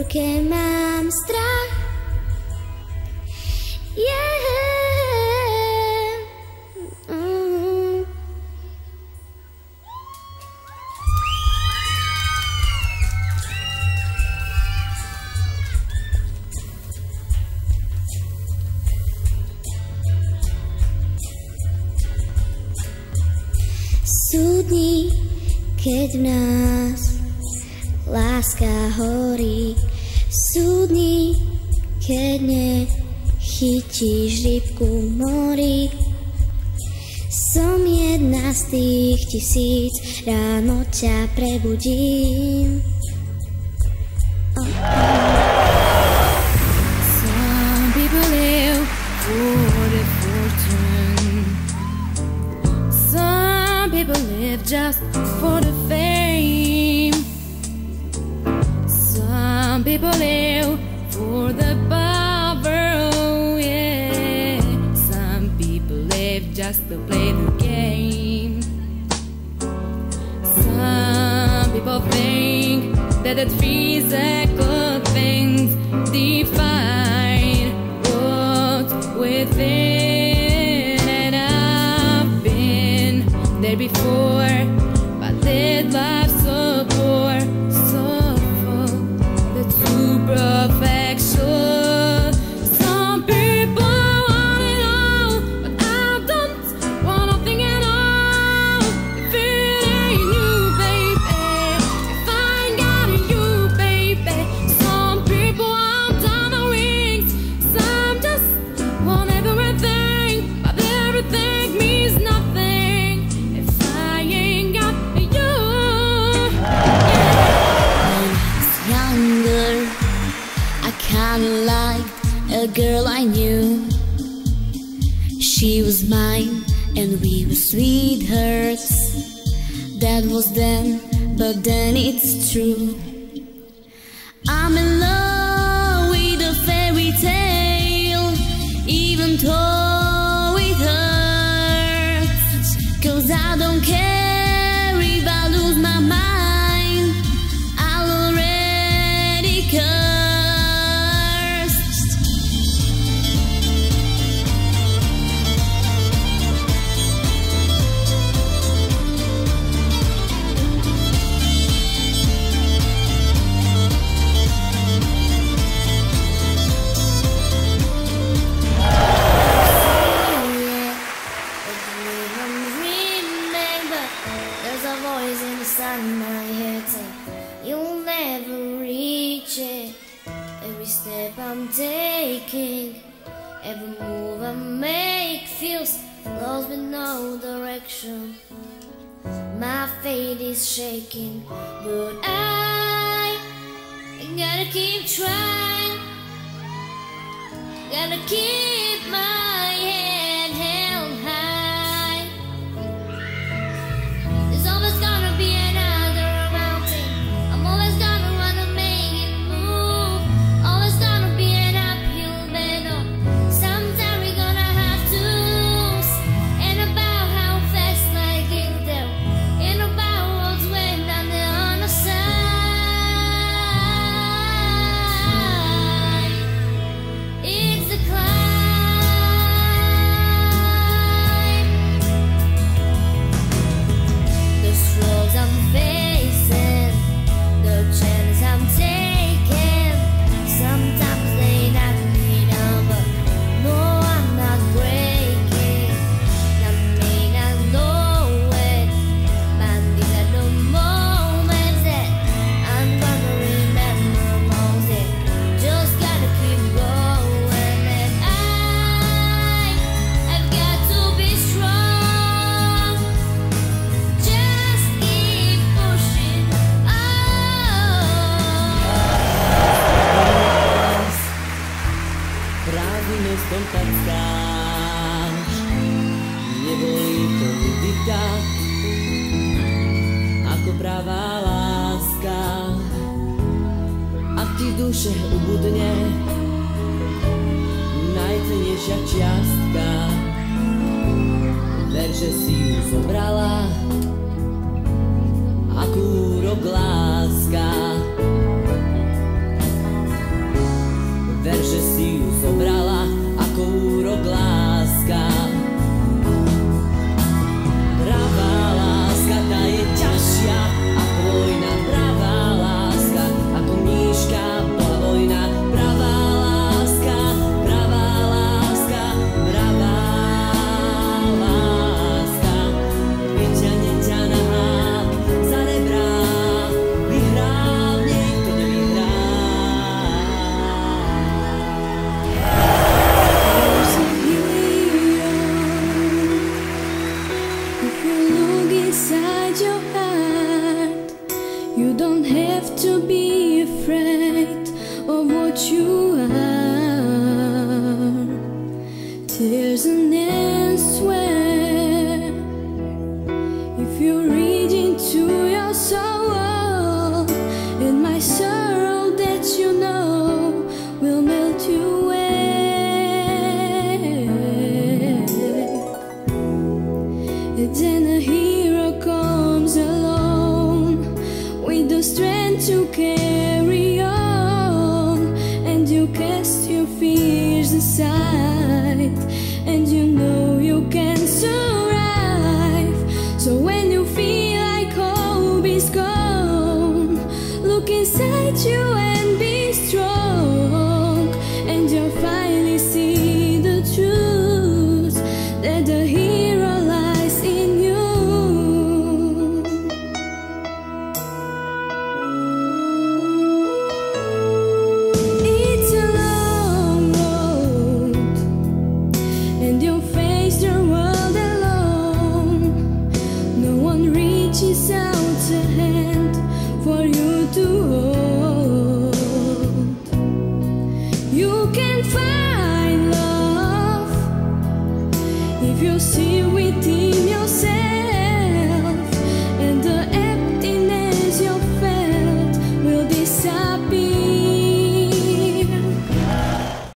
porque mám strach. Sú dni, keď v nás láska horí. Sú dni, keď nechytíš rybku v mori. Som jedna z tých 1000, ráno ťa prebudím. Some people live for the fortune. Some people live just for the fame. Some people live for the power, oh yeah. Some people live just to play the game. Some people think that the physical things define what's within. And I've been there before, but lived life so poor, so full, the true perfection. Some people want it all, but I don't want nothing at all. If it ain't you, baby, if I ain't got you, baby. Some people want diamond rings, some just want everything, but everything means nothing if I ain't got you. When I was younger, I kinda liked a girl I knew. She was mine and we were sweethearts. That was then, but then it's true. I'm in love with a fairy tale, even though it hurts. 'Cause I don't care if I lose my mind, I'll already cursed. There's a voice inside my head saying you'll never reach it. Every step I'm taking, every move I make feels lost with no direction. My fate is shaking, but I gotta keep trying. Gotta keep my head held high. There's always gonna be another mountain. I'm always gonna wanna make it move. Always gonna be an uphill battle. Sometime we're gonna have to lose. Ain't about how fast I get there. Ain't about what's waiting on the other side. It's a climb. The struggles I'm facing, the chances I'm taking, sometimes they knock me down, but no, I'm not breaking. I may not know it, but these are the moments that I'm gonna remember most. It just gotta keep going, and I've got to be strong. Just keep pushing on. Prázdnym mestom tak stáš, nebolí to dýchať, ako pravá láska. Ak ti duše ubudne najcennejšia čiastka, ver, že si ju zobrala ako úrok láska. then a hero comes along with the strength to carry on, and you cast your fears aside